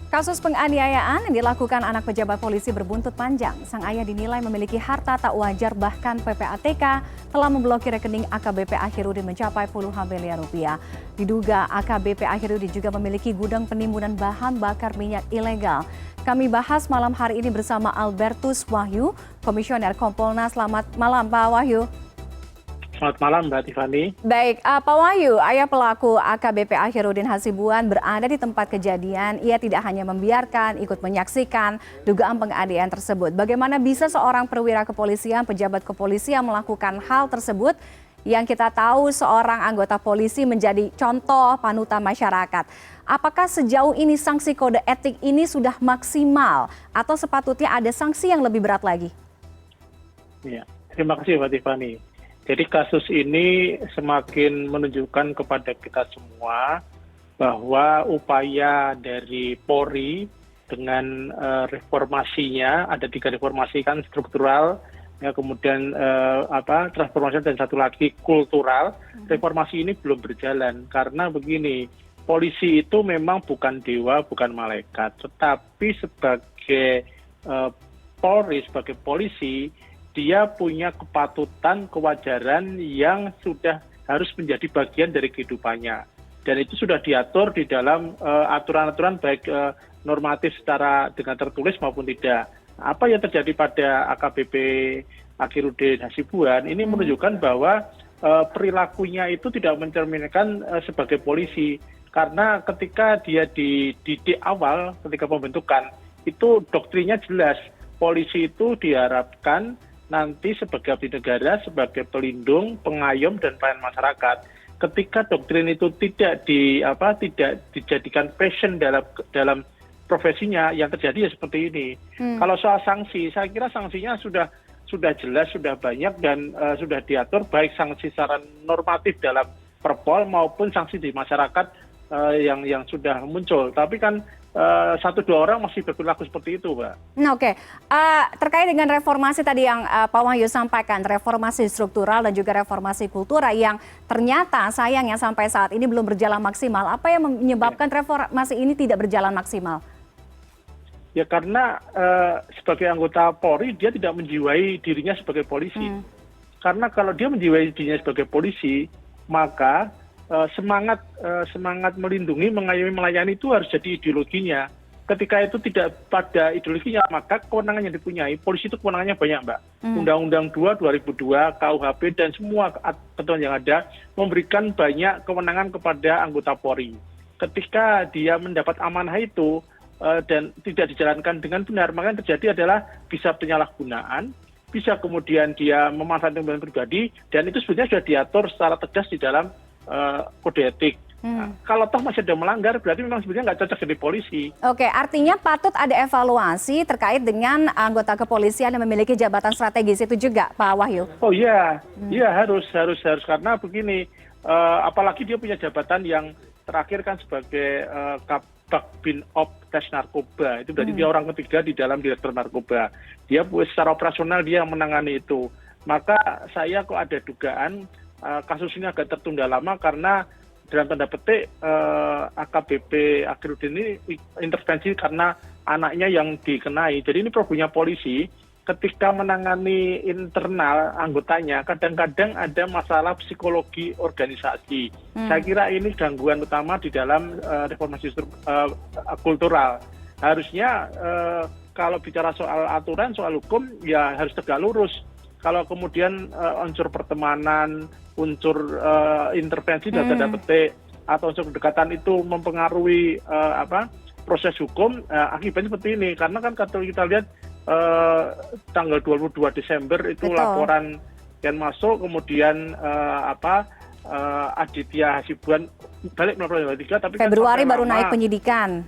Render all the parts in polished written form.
Kasus penganiayaan yang dilakukan anak pejabat polisi berbuntut panjang. Sang ayah dinilai memiliki harta tak wajar, bahkan PPATK telah memblokir rekening AKBP Akhirudin mencapai puluhan miliar rupiah. Diduga AKBP Akhirudin juga memiliki gudang penimbunan bahan bakar minyak ilegal. Kami bahas malam hari ini bersama Albertus Wahyu, Komisioner Kompolnas. Selamat malam Pak Wahyu. Selamat malam Mbak Tiffany. Baik, Pak Wahyu, ayah pelaku AKBP Akhirudin Hasibuan berada di tempat kejadian. Ia tidak hanya membiarkan, ikut menyaksikan dugaan penganiayaan tersebut. Bagaimana bisa seorang perwira kepolisian, pejabat kepolisian melakukan hal tersebut yang kita tahu seorang anggota polisi menjadi contoh panutan masyarakat? Apakah sejauh ini sanksi kode etik ini sudah maksimal atau sepatutnya ada sanksi yang lebih berat lagi? Ya, terima kasih Mbak Tiffany. Jadi kasus ini semakin menunjukkan kepada kita semua bahwa upaya dari Polri dengan reformasinya, ada 3 reformasi kan, struktural, ya, kemudian transformasi dan satu lagi kultural. Reformasi ini belum berjalan karena begini, polisi itu memang bukan dewa, bukan malaikat, tetapi sebagai Polri, sebagai polisi, dia punya kepatutan, kewajaran yang sudah harus menjadi bagian dari kehidupannya. Dan itu sudah diatur di dalam aturan-aturan baik normatif secara dengan tertulis maupun tidak. Apa yang terjadi pada AKBP Akhirudin Hasibuan ini menunjukkan bahwa perilakunya itu tidak mencerminkan sebagai polisi. Karena ketika dia dididik awal, ketika pembentukan, itu doktrinnya jelas. Polisi itu diharapkan nanti sebagai abdi negara, sebagai pelindung, pengayom dan pelayan masyarakat. Ketika doktrin itu tidak dijadikan passion dalam profesinya, yang terjadi ya seperti ini. Kalau soal sanksi, saya kira sanksinya sudah jelas, sudah banyak dan sudah diatur, baik sanksi secara normatif dalam Perpol maupun sanksi di masyarakat yang sudah muncul. Tapi kan 1-2 orang masih berperilaku seperti itu, Mbak. Oke. Terkait dengan reformasi tadi yang Pak Wahyu sampaikan, reformasi struktural dan juga reformasi kultural yang ternyata sayangnya sampai saat ini belum berjalan maksimal. Apa yang menyebabkan reformasi ini tidak berjalan maksimal? Ya karena sebagai anggota Polri dia tidak menjiwai dirinya sebagai polisi. Karena kalau dia menjiwai dirinya sebagai polisi, maka semangat melindungi, mengayomi, melayani itu harus jadi ideologinya. Ketika itu tidak pada ideologinya, maka kewenangan yang dipunyai, polisi itu kewenangannya banyak, Mbak. Undang-Undang 2 2002, KUHP, dan semua ketentuan yang ada memberikan banyak kewenangan kepada anggota Polri. Ketika dia mendapat amanah itu dan tidak dijalankan dengan benar, maka yang terjadi adalah bisa penyalahgunaan, bisa kemudian dia memanfaatkan kepentingan pribadi, dan itu sebenarnya sudah diatur secara tegas di dalam kode etik. Kalau toh masih ada melanggar, berarti memang sebenarnya nggak cocok jadi polisi. Oke, artinya patut ada evaluasi terkait dengan anggota kepolisian yang memiliki jabatan strategis itu juga, Pak Wahyu? Oh iya, iya harus karena begini, apalagi dia punya jabatan yang terakhir kan sebagai Kabak Binop Tes Narkoba, itu berarti dia orang ketiga di dalam Direktur Narkoba. Dia secara operasional dia yang menangani itu. Maka saya kok ada dugaan kasus ini agak tertunda lama karena dalam tanda petik AKBP Akhirudin ini intervensi karena anaknya yang dikenai. Jadi ini problemnya polisi ketika menangani internal anggotanya, kadang-kadang ada masalah psikologi organisasi. Saya kira ini gangguan utama di dalam reformasi kultural. Harusnya kalau bicara soal aturan, soal hukum, ya harus tegak lurus. Kalau kemudian unsur pertemanan, unsur intervensi dalam tanda petik atau unsur kedekatan itu mempengaruhi proses hukum, akibatnya seperti ini. Karena kan kalau kita lihat tanggal 22 Desember itu laporan yang masuk, kemudian Aditya Hasibuan balik melaporkan 23, tapi Februari kan baru naik penyidikan.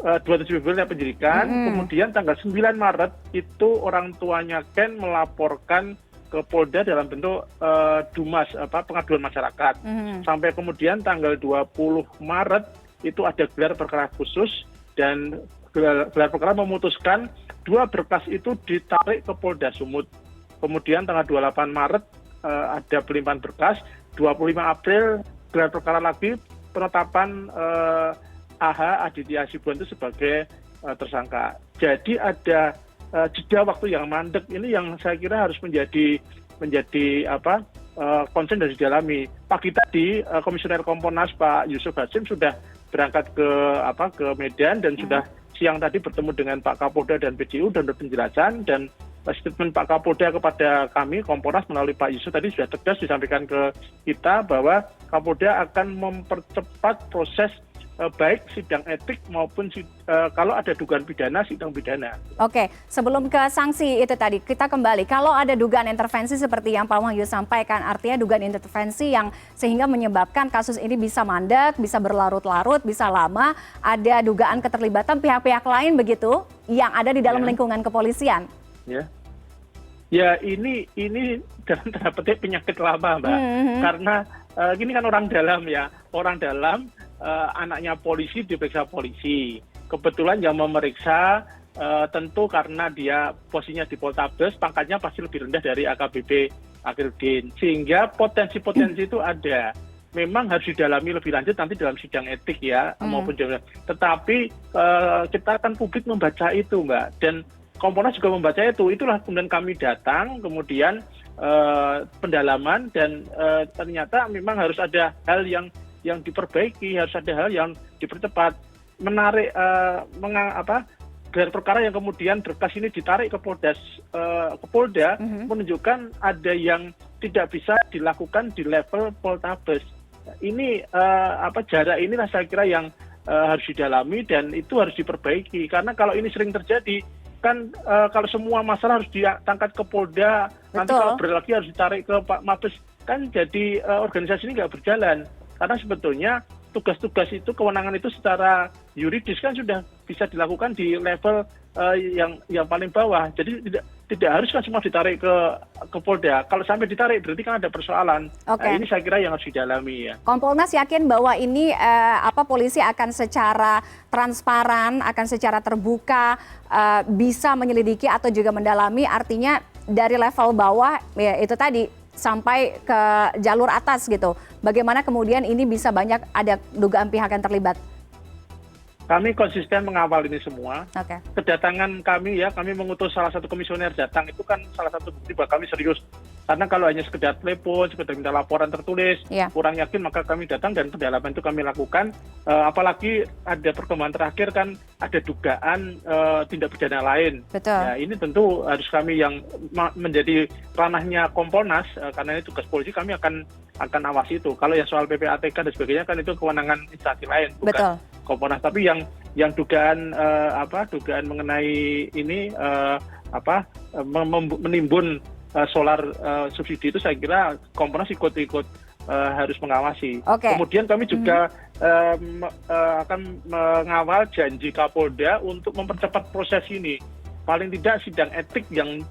27 Februari penyidikan, kemudian tanggal 9 Maret itu orang tuanya Ken melaporkan ke Polda dalam bentuk Dumas, pengaduan masyarakat. Sampai kemudian tanggal 20 Maret itu ada gelar perkara khusus dan gelar perkara memutuskan 2 berkas itu ditarik ke Polda Sumut. Kemudian tanggal 28 Maret ada pelimpahan berkas, 25 April gelar perkara lagi penetapan AH Aditya Hasibuan itu sebagai tersangka. Jadi ada jeda waktu yang mandek ini yang saya kira harus menjadi konsen dan didalami. Pagi tadi Komisioner Kompolnas Pak Yusuf Hasim sudah berangkat ke Medan dan sudah siang tadi bertemu dengan Pak Kapolda dan PJU dan berpenjelasan, dan statement Pak Kapolda kepada kami Kompolnas melalui Pak Yusuf tadi sudah tegas disampaikan ke kita bahwa Kapolda akan mempercepat proses baik sidang etik maupun kalau ada dugaan pidana, sidang pidana. Oke, sebelum ke sanksi itu tadi, kita kembali. Kalau ada dugaan intervensi seperti yang Pak Wahyu sampaikan, artinya dugaan intervensi yang sehingga menyebabkan kasus ini bisa mandek, bisa berlarut-larut, bisa lama, ada dugaan keterlibatan pihak-pihak lain begitu yang ada di dalam lingkungan kepolisian. Ya, ini dalam tanda petik penyakit lama, Mbak. Karena ini kan orang dalam ya, anaknya polisi diperiksa polisi. Kebetulan yang memeriksa tentu karena dia posisinya di Poltabes, pangkatnya pasti lebih rendah dari AKBP Akhirudin. Sehingga potensi-potensi itu ada. Memang harus didalami lebih lanjut nanti dalam sidang etik ya, maupun tetapi kita kan publik membaca itu, Mbak. Dan Kompolnas juga membaca itu. Itulah kemudian kami datang, kemudian pendalaman, dan ternyata memang harus ada hal yang diperbaiki, harus ada hal yang dipercepat, menarik gelar perkara yang kemudian berkas ini ditarik ke Polda menunjukkan ada yang tidak bisa dilakukan di level Poltabes. Ini jarak inilah saya kira yang harus didalami dan itu harus diperbaiki, karena kalau ini sering terjadi kan kalau semua masalah harus diangkat ke Polda, nanti kalau berlagi harus ditarik ke Pak Mabes, kan jadi organisasi ini nggak berjalan. Karena sebetulnya tugas-tugas itu, kewenangan itu secara yuridis kan sudah bisa dilakukan di level yang paling bawah. Jadi tidak harus kan semua ditarik ke Polda. Kalau sampai ditarik berarti kan ada persoalan. Nah, ini saya kira yang harus didalami ya. Kompolnas yakin bahwa ini polisi akan secara transparan, akan secara terbuka bisa menyelidiki atau juga mendalami, artinya dari level bawah ya itu tadi sampai ke jalur atas gitu. Bagaimana kemudian ini bisa banyak ada dugaan pihak yang terlibat? Kami konsisten mengawal ini semua. Kedatangan kami kami mengutus salah satu komisioner datang, itu kan salah satu bukti bahwa kami serius. Karena kalau hanya sekedar telepon, sekedar minta laporan tertulis, kurang yakin, maka kami datang dan pendalaman itu kami lakukan. Apalagi ada perkembangan terakhir kan ada dugaan tindak pidana lain. Betul. Ya, ini tentu harus kami yang menjadi ranahnya Kompolnas, karena ini tugas polisi, kami akan awasi itu. Kalau yang soal PPATK dan sebagainya kan itu kewenangan instansi lain, bukan Kompolnas. Tapi yang dugaan mengenai ini menimbun solar subsidi itu saya kira Kompolnas ikut harus mengawasi. Kemudian kami juga akan mengawal janji Kapolda untuk mempercepat proses ini. Paling tidak sidang etik yang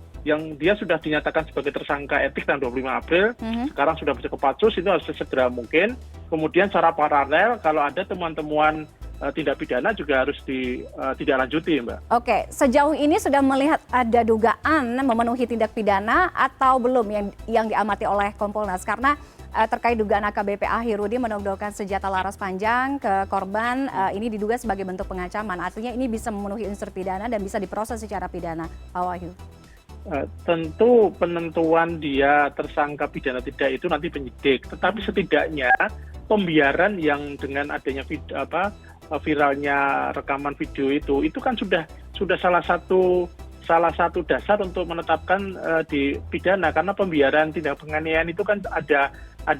dia sudah dinyatakan sebagai tersangka etik tanggal 25 April, sekarang sudah bisa ke Patsus, itu harus sesegera mungkin. Kemudian secara paralel kalau ada temuan-temuan tindak pidana juga harus ditindaklanjuti, Mbak. Oke, sejauh ini sudah melihat ada dugaan memenuhi tindak pidana atau belum yang diamati oleh Kompolnas? Karena terkait dugaan AKBP Akhirudin menodongkan senjata laras panjang ke korban, ini diduga sebagai bentuk pengancaman. Artinya ini bisa memenuhi unsur pidana dan bisa diproses secara pidana, Pak Wahyu. Tentu penentuan dia tersangka pidana tidak itu nanti penyidik, tetapi setidaknya pembiaran yang dengan adanya viralnya rekaman video itu kan sudah salah satu dasar untuk menetapkan di pidana, karena pembiaran tindak penganiayaan itu kan ada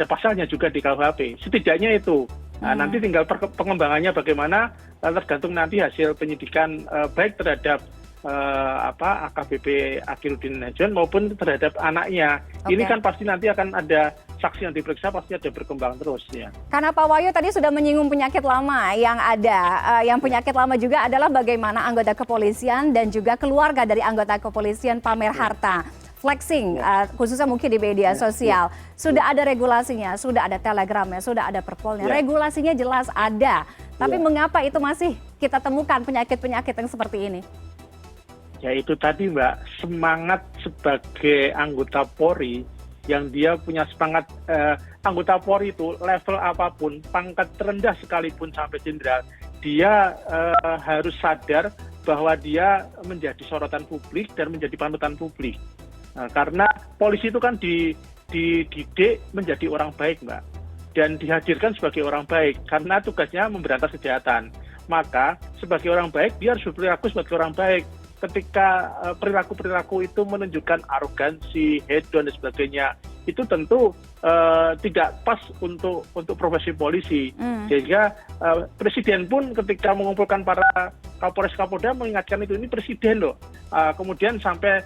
pasalnya juga di KUHP. Setidaknya itu. Nanti tinggal pengembangannya bagaimana, tergantung nanti hasil penyidikan baik terhadap AKBP Akhirudin Hasibuan maupun terhadap anaknya. Ini kan pasti nanti akan ada saksi yang diperiksa, pasti ada berkembang terus ya. Karena Pak Wahyu tadi sudah menyinggung penyakit lama yang ada. Yang penyakit lama juga adalah bagaimana anggota kepolisian dan juga keluarga dari anggota kepolisian pamer harta. Flexing, khususnya mungkin di media sosial. Sudah ada regulasinya, sudah ada telegramnya, sudah ada perpolnya. Regulasinya jelas ada. Tapi mengapa itu masih kita temukan penyakit-penyakit yang seperti ini? Ya itu tadi, Mbak, semangat sebagai anggota Polri yang dia punya semangat. Anggota Polri itu level apapun, pangkat terendah sekalipun sampai jenderal, dia harus sadar bahwa dia menjadi sorotan publik dan menjadi panutan publik. Karena polisi itu kan dididik menjadi orang baik, Mbak, dan dihadirkan sebagai orang baik karena tugasnya memberantas kejahatan. Maka sebagai orang baik dia harus berperilaku sebagai orang baik. Ketika perilaku-perilaku itu menunjukkan arogansi, hedon dan sebagainya, itu tentu tidak pas untuk profesi polisi. Sehingga presiden pun ketika mengumpulkan para Kapolres Kapolda mengingatkan itu, ini presiden loh. Kemudian sampai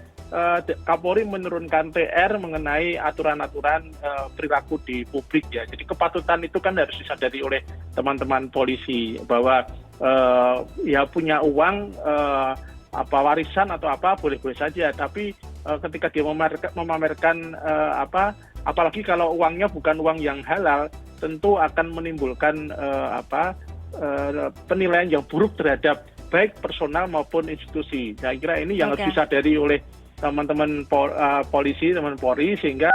Kapolri menurunkan TR mengenai aturan-aturan perilaku di publik ya. Jadi kepatutan itu kan harus disadari oleh teman-teman polisi bahwa ya punya uang apa warisan atau apa boleh-boleh saja, tapi ketika dia memamerkan apalagi kalau uangnya bukan uang yang halal, tentu akan menimbulkan penilaian yang buruk terhadap baik personal maupun institusi. Saya kira ini yang harus disadari oleh teman-teman polisi, teman Polri, sehingga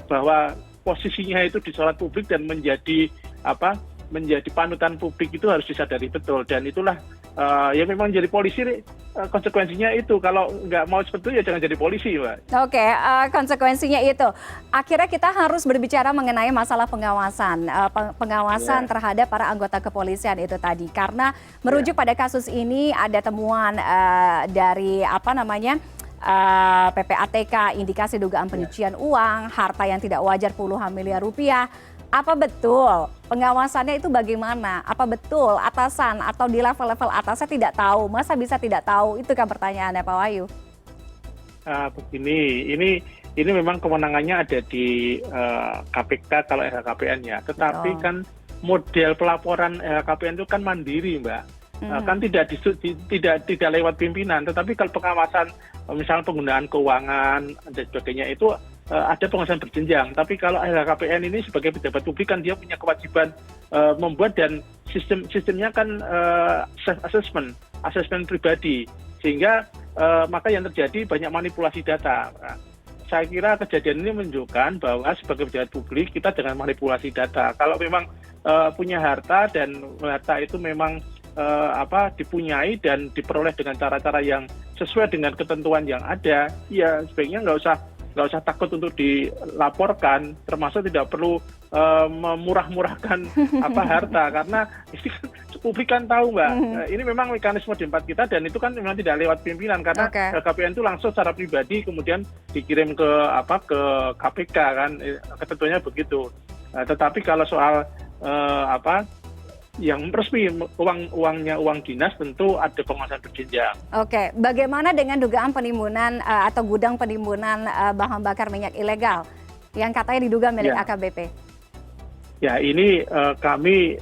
bahwa posisinya itu disorot publik dan menjadi panutan publik itu harus disadari betul. Dan itulah ya memang jadi polisi konsekuensinya itu. Kalau nggak mau seperti itu ya jangan jadi polisi, Mbak. Oke, konsekuensinya itu. Akhirnya kita harus berbicara mengenai masalah pengawasan terhadap para anggota kepolisian itu tadi. Karena merujuk pada kasus ini ada temuan dari PPATK, indikasi dugaan pencucian uang, harta yang tidak wajar puluhan miliar rupiah. Apa betul pengawasannya itu bagaimana? Apa betul atasan atau di level-level atasnya tidak tahu? Masa bisa tidak tahu? Itu kan pertanyaannya, Pak Wahyu. Begini, ini memang kewenangannya ada di KPK kalau LHKPN ya. Tetapi kan model pelaporan LHKPN itu kan mandiri, Mbak. Kan tidak lewat pimpinan. Tetapi kalau pengawasan misalnya penggunaan keuangan dan sebagainya itu ada pengawasan berjenjang. Tapi kalau LHKPN ini sebagai pejabat publik kan dia punya kewajiban membuat, dan sistemnya kan assessment pribadi, sehingga maka yang terjadi banyak manipulasi data. Saya kira kejadian ini menunjukkan bahwa sebagai pejabat publik kita jangan manipulasi data. Kalau memang punya harta dan harta itu memang dipunyai dan diperoleh dengan cara-cara yang sesuai dengan ketentuan yang ada, ya sebaiknya nggak usah takut untuk dilaporkan, termasuk tidak perlu memurah-murahkan harta, karena ini kan publik kan tahu, Mbak. Ini memang mekanisme D4 kita, dan itu kan memang tidak lewat pimpinan, karena KPN itu langsung secara pribadi kemudian dikirim ke KPK kan, ketentuannya begitu. Tetapi kalau soal yang resmi, uangnya uang dinas, tentu ada pengawasan berjenjang. Oke, bagaimana dengan dugaan penimbunan atau gudang penimbunan bahan bakar minyak ilegal yang katanya diduga milik AKBP? Ya, ini kami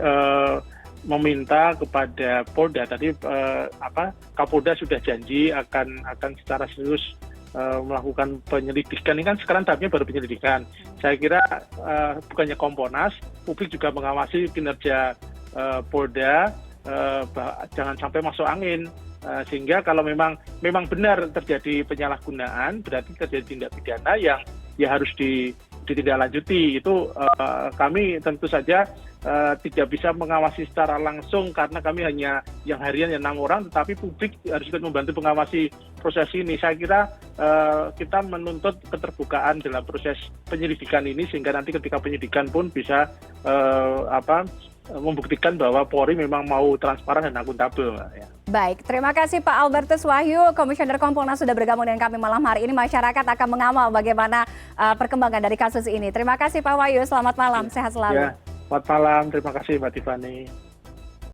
meminta kepada Polda tadi, Kapolda sudah janji akan secara serius melakukan penyelidikan. Ini kan sekarang tahapnya baru penyelidikan. Saya kira bukannya Komponas, publik juga mengawasi kinerja Polda, jangan sampai masuk angin, sehingga kalau memang benar terjadi penyalahgunaan, berarti terjadi tindak pidana yang ya harus ditindaklanjuti. Itu kami tentu saja tidak bisa mengawasi secara langsung karena kami hanya yang harian yang 6 orang, tetapi publik harus ikut membantu mengawasi proses ini. Saya kira kita menuntut keterbukaan dalam proses penyelidikan ini, sehingga nanti ketika penyidikan pun bisa membuktikan bahwa Polri memang mau transparan dan akuntabel. Ya. Baik, terima kasih Pak Albertus Wahyu, Komisioner Kompolnas sudah bergabung dengan kami malam hari ini. Masyarakat akan mengawal bagaimana perkembangan dari kasus ini. Terima kasih Pak Wahyu, selamat malam, sehat selalu. Ya, selamat malam, terima kasih Mbak Tiffany.